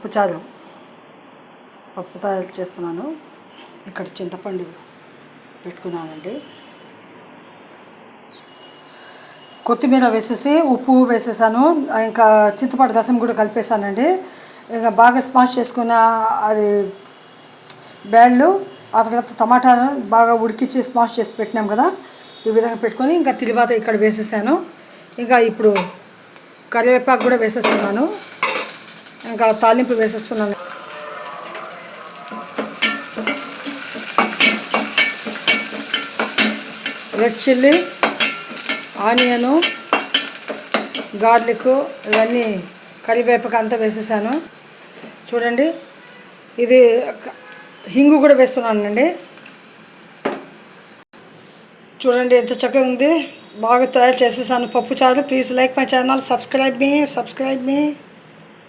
పప్పుచారు పప్పు తయారు చేస్తున్నాను. ఇక్కడ చింతపండు పెట్టుకున్నానండి. కొత్తిమీర వేసేసి ఉప్పు వేసేసాను. ఇంకా చింతపండు రసం కూడా కలిపేసానండి. ఇంకా బాగా స్మాష్ చేసుకున్న అది బ్యాళ్ళు, ఆ తర్వాత టమాటాను బాగా ఉడికించి స్మాష్ చేసి పెట్టినాం కదా, ఈ విధంగా పెట్టుకొని ఇంకా తిరువాత ఇక్కడ వేసేసాను. ఇంకా ఇప్పుడు కరివేపాకు కూడా వేసేస్తున్నాను. ఇంకా తాలింపు వేసేస్తున్నాను. రెడ్ చిల్లీ, ఆనియను, గార్లిక్ ఇవన్నీ కరివేపాకు అంతా వేసేసాను. చూడండి, ఇది హింగు కూడా వేస్తున్నానండి. చూడండి ఎంత చక్కగా ఉంది. బాగా తయారు చేసేసాను పప్పుచారు. Please like my channel, subscribe me.